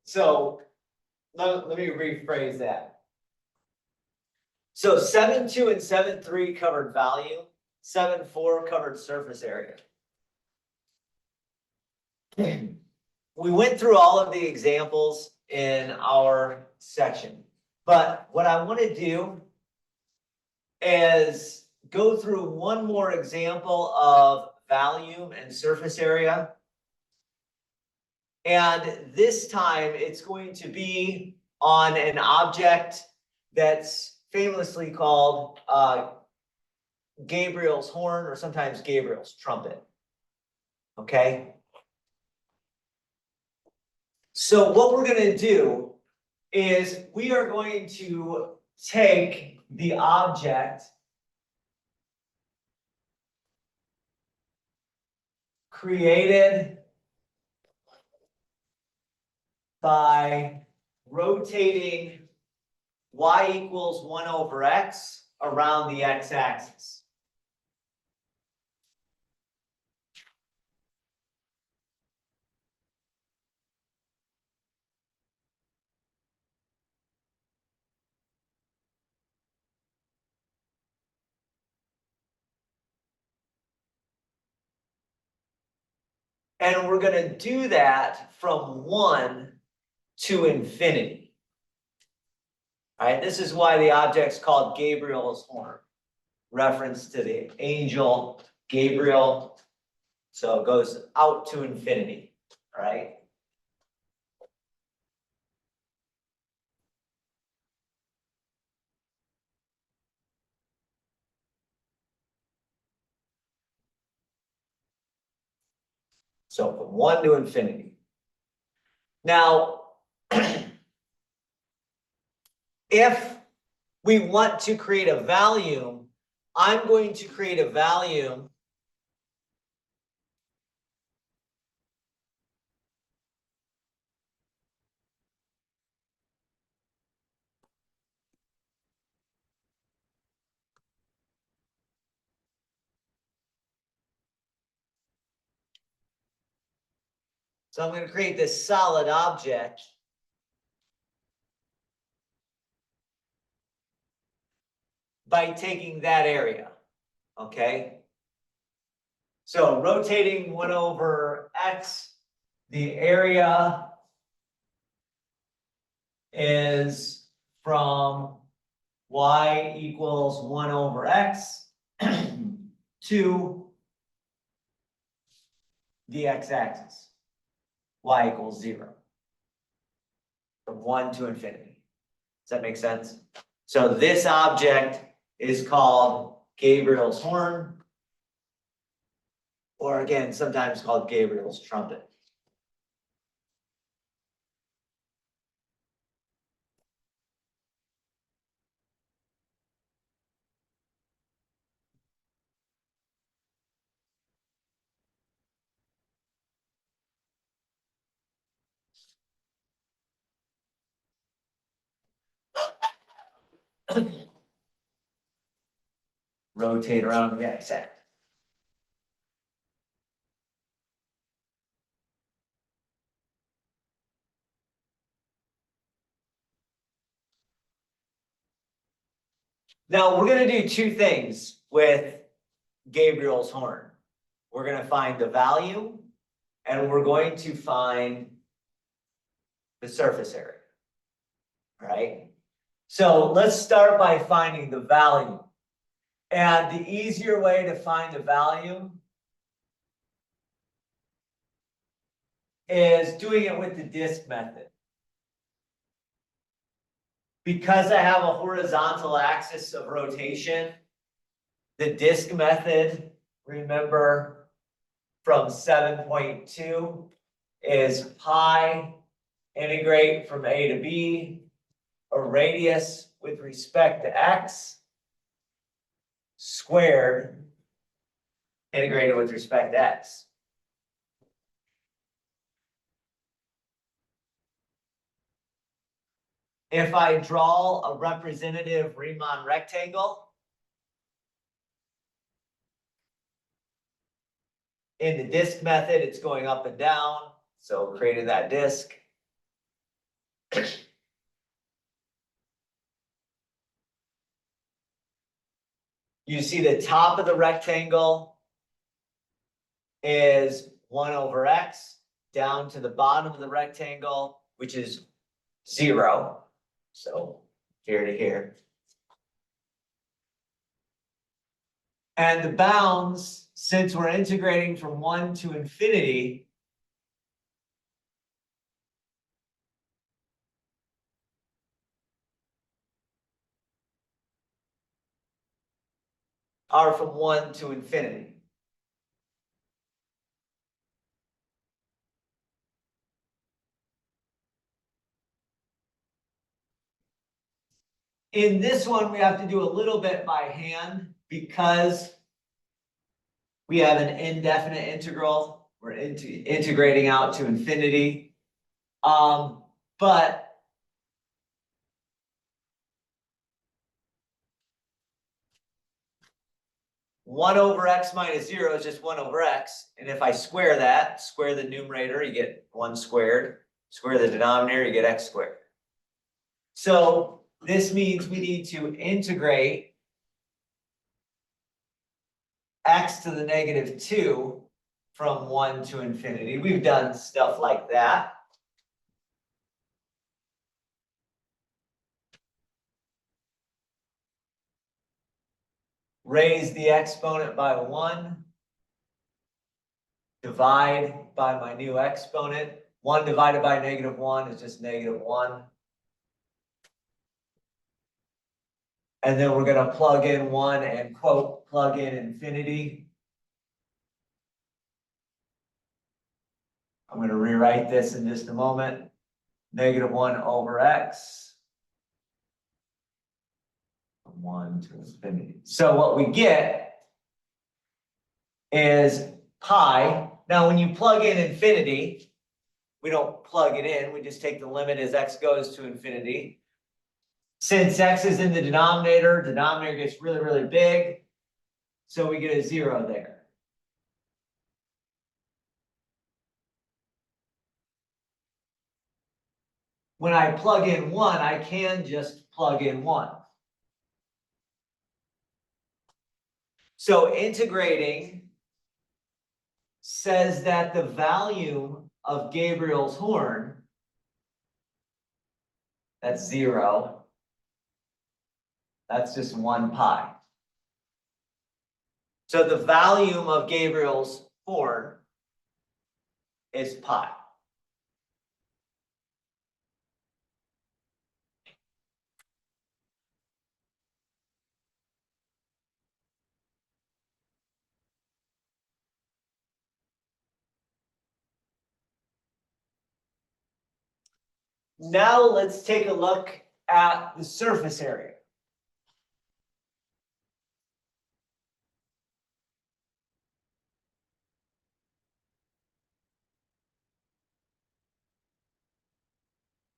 So let me rephrase that. So 7.2 and 7.3 covered value, 7.4 covered surface area. We went through all of the examples in our section, but what I want to do is go through one more example of volume and surface area. And this time it's going to be on an object that's famously called Gabriel's horn, or sometimes Gabriel's trumpet. Okay. So what we're going to do is we are going to take the object created by rotating y equals 1 over x around the x-axis. And we're going to do that from 1 to infinity. All right, this is why the object's called Gabriel's horn, reference to the angel Gabriel. So it goes out to infinity, all right? So from 1 to infinity. Now, if we want to create a volume, I'm going to create a volume so I'm going to create this solid object by taking that area, okay? So rotating 1 over x, the area is from y equals 1 over x to the x-axis, y equals 0, from 1 to infinity. Does that make sense? So this object is called Gabriel's horn, or again, sometimes called Gabriel's trumpet. Rotate around the x-axis. Now we're going to do two things with Gabriel's horn. We're going to find the value, and we're going to find the surface area. All right. So let's start by finding the value. And the easier way to find the value is doing it with the disk method. Because I have a horizontal axis of rotation, the disk method, remember, from 7.2 is pi, integrate from a to b, a radius with respect to x, squared, integrated with respect to x. If I draw a representative Riemann rectangle, in the disk method, it's going up and down, so created that disk. You see the top of the rectangle is 1 over x, down to the bottom of the rectangle, which is 0. So here to here. And the bounds, since we're integrating from 1 to infinity, are from 1 to infinity. In this one, we have to do a little bit by hand because we have an indefinite integral. We're integrating out to infinity. But one over x minus 0 is just 1 over x. And if I square that, square the numerator, you get 1 squared. Square the denominator, you get x squared. So this means we need to integrate x to the negative 2 from 1 to infinity. We've done stuff like that. Raise the exponent by 1. Divide by my new exponent. 1 divided by negative 1 is just negative 1. And then we're going to plug in 1 and quote, plug in infinity. I'm going to rewrite this in just a moment. Negative 1 over x. From 1 to infinity. So what we get is pi. Now, when you plug in infinity, we don't plug it in. We just take the limit as x goes to infinity. Since x is in the denominator gets really, really big. So we get a 0 there. When I plug in 1, I can just plug in 1. So integrating says that the volume of Gabriel's horn, that's 0. That's just 1 pi. So the volume of Gabriel's horn is pi. Now let's take a look at the surface area.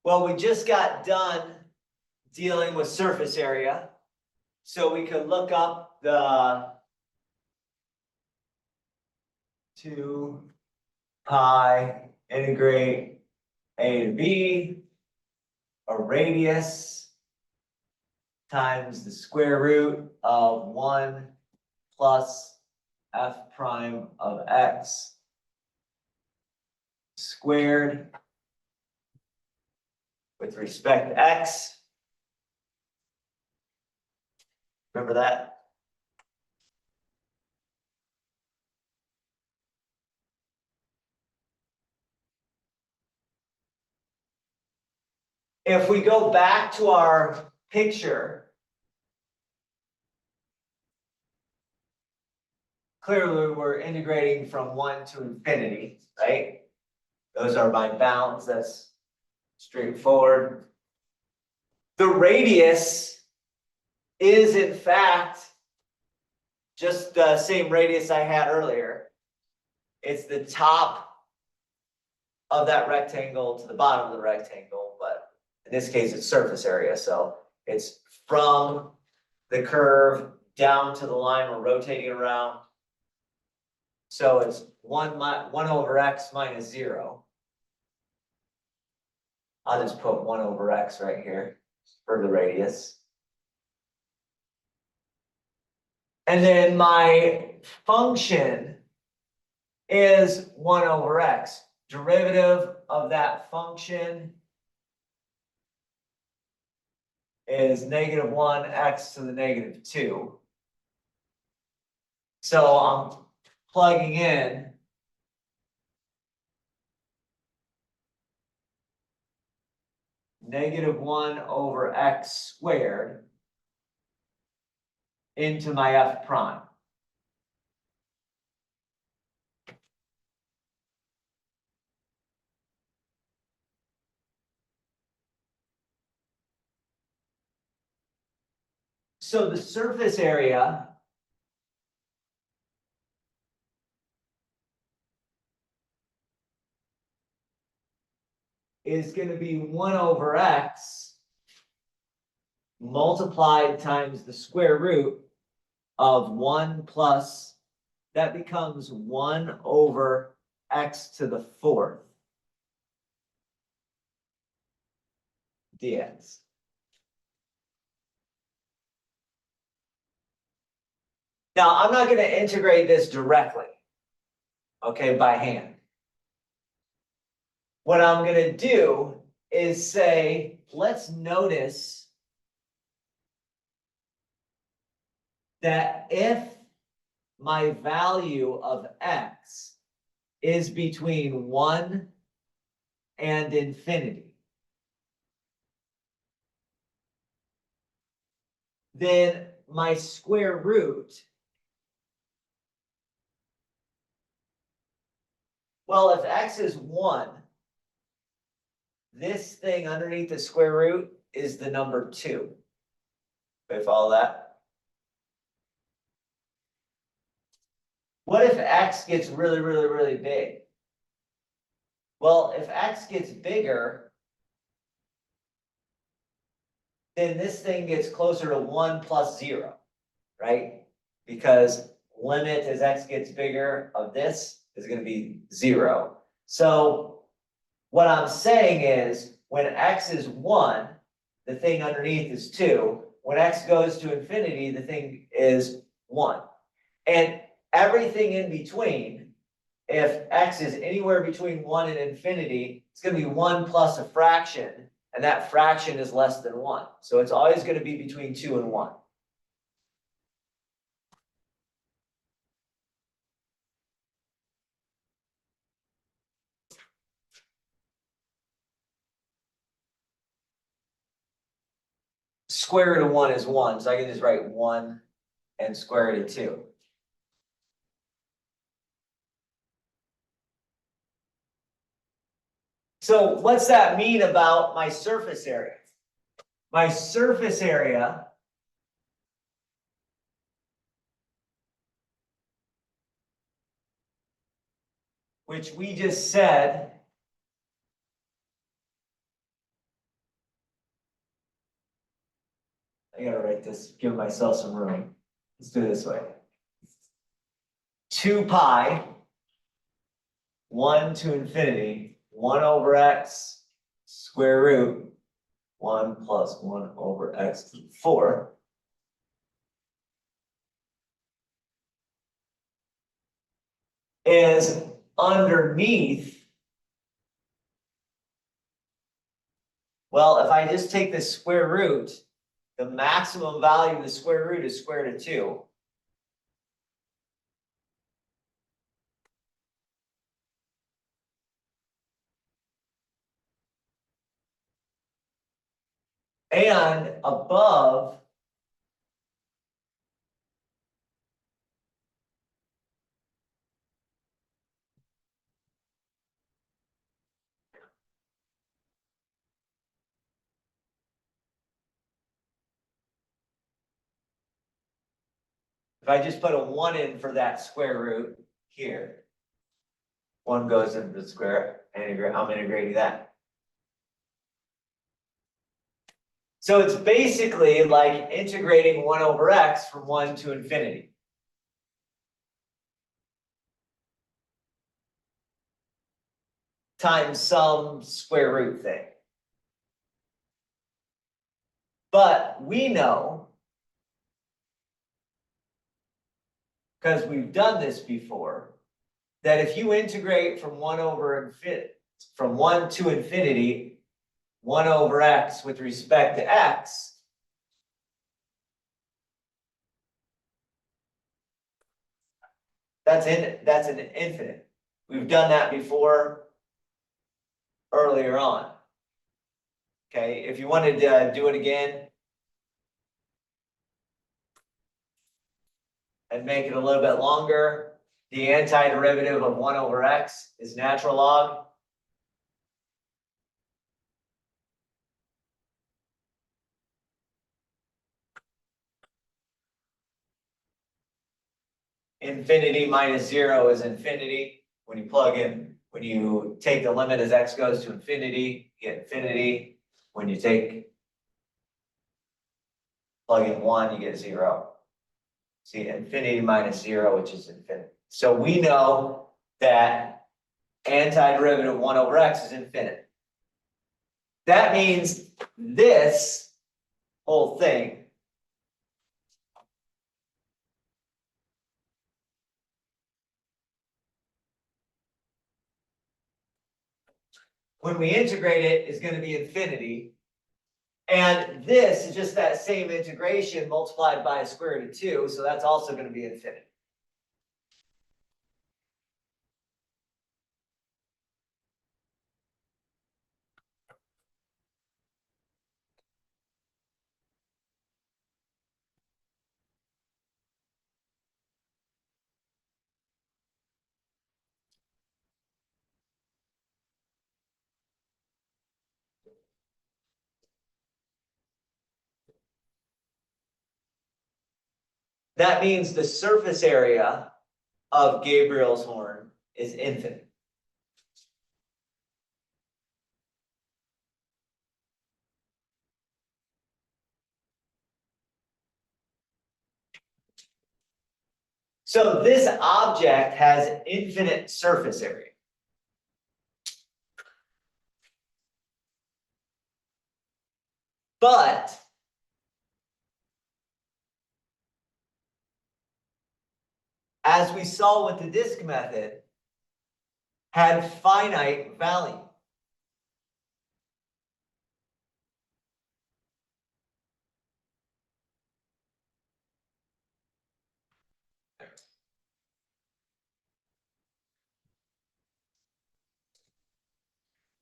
Well, we just got done dealing with surface area, so we could look up the 2 pi integrate a to b, a radius times the square root of 1 plus f prime of x squared with respect to x. Remember that? If we go back to our picture, clearly we're integrating from 1 to infinity, right? Those are my bounds, that's straightforward. The radius is in fact just the same radius I had earlier. It's the top of that rectangle to the bottom of the rectangle, but in this case it's surface area, so it's from the curve down to the line we're rotating around. So it's 1 over x minus 0. I'll just put 1 over x right here for the radius. And then my function is 1 over x. Derivative of that function is -1 x to the -2. So I'm plugging in -1 over x squared into my f prime. So the surface area is going to be 1 over x multiplied times the square root of 1 plus, that becomes 1 over x to the 4th dx. Now, I'm not going to integrate this directly, okay, by hand. What I'm going to do is say, let's notice that if my value of x is between 1 and infinity, then my square root, well, if x is 1, this thing underneath the square root is the number 2. If I follow that? What if x gets really, really, really big? Well, if x gets bigger, then this thing gets closer to 1 plus 0, right? Because limit as x gets bigger of this is going to be 0. So what I'm saying is when x is 1, the thing underneath is 2. When x goes to infinity, the thing is 1. And everything in between, if x is anywhere between 1 and infinity, it's going to be 1 plus a fraction, and that fraction is less than 1. So it's always going to be between 2 and 1. Square root of 1 is 1, so I can just write 1 and square root of 2. So what's that mean about my surface area? My surface area which we just said I gotta write this, give myself some room. Let's do it this way. 2 pi, 1 to infinity, 1 over x, square root, 1 plus 1 over x to the 4. Is underneath, well, if I just take the square root, the maximum value of the square root is square root of 2. And above, if I just put a 1 in for that square root here, 1 goes into the square, I'm integrating that. So it's basically like integrating 1 over x from 1 to infinity. Times some square root thing. But we know, because we've done this before, that if you integrate from 1 to infinity, 1 over x with respect to x, that's an infinite. We've done that before earlier on. Okay, if you wanted to do it again and make it a little bit longer, the antiderivative of 1 over x is natural log. Infinity minus 0 is infinity. When you plug in, when you take the limit as x goes to infinity, you get infinity. When you plug in 1, you get 0. See, infinity minus 0, which is infinity. So we know that antiderivative of 1 over x is infinite. That means this whole thing when we integrate it is going to be infinity. And this is just that same integration multiplied by a square root of 2. So that's also going to be infinity. That means the surface area of Gabriel's horn is infinite. So this object has infinite surface area. But as we saw with the disk method, had finite value.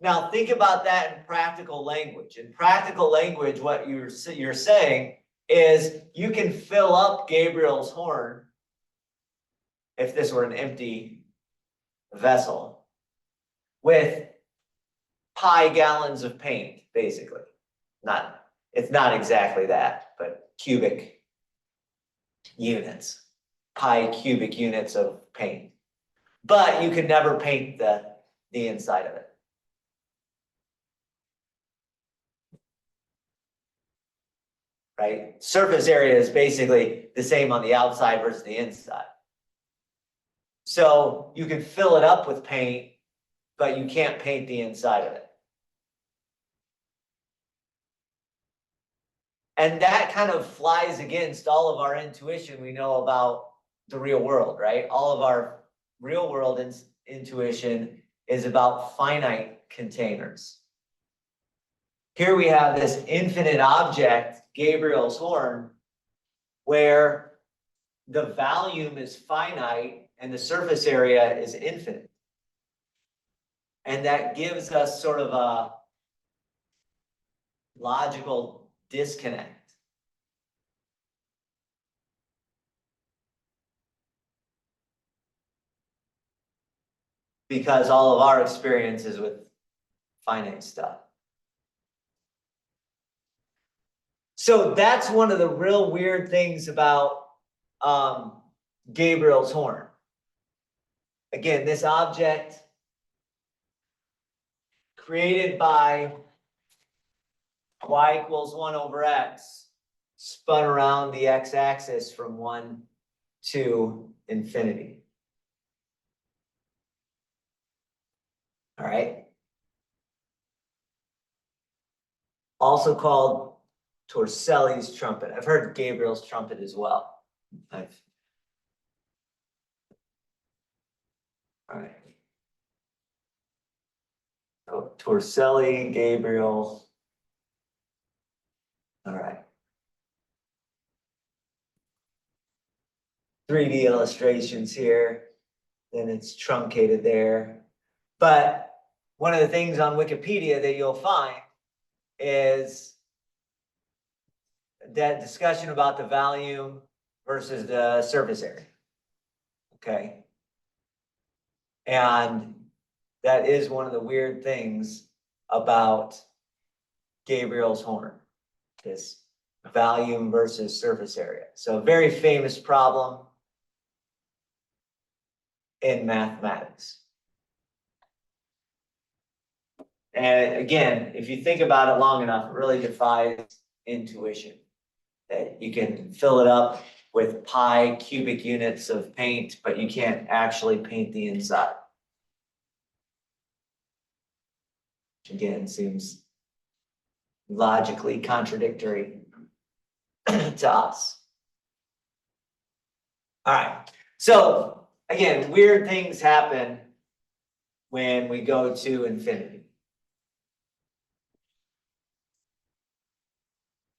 Now think about that in practical language. In practical language, what you're saying is you can fill up Gabriel's horn, if this were an empty vessel, with pi gallons of paint, basically. It's not exactly that, but cubic units, pi cubic units of paint. But you could never paint the inside of it. Right? Surface area is basically the same on the outside versus the inside. So you can fill it up with paint, but you can't paint the inside of it. And that kind of flies against all of our intuition we know about the real world, right? All of our real world intuition is about finite containers. Here we have this infinite object, Gabriel's horn, where the volume is finite and the surface area is infinite. And that gives us sort of a logical disconnect. Because all of our experiences with finite stuff. So that's one of the real weird things about Gabriel's horn. Again, this object created by y equals 1 over x, spun around the x-axis from 1 to infinity. All right. Also called Torricelli's trumpet. I've heard Gabriel's trumpet as well. All right. So Torricelli, Gabriel. All right. 3D illustrations here, then it's truncated there. But one of the things on Wikipedia that you'll find is that discussion about the volume versus the surface area. Okay. And that is one of the weird things about Gabriel's horn, this volume versus surface area. So a very famous problem in mathematics. And again, if you think about it long enough, it really defies intuition. That you can fill it up with pi cubic units of paint, but you can't actually paint the inside. Which again seems logically contradictory to us. All right, so again, weird things happen when we go to infinity.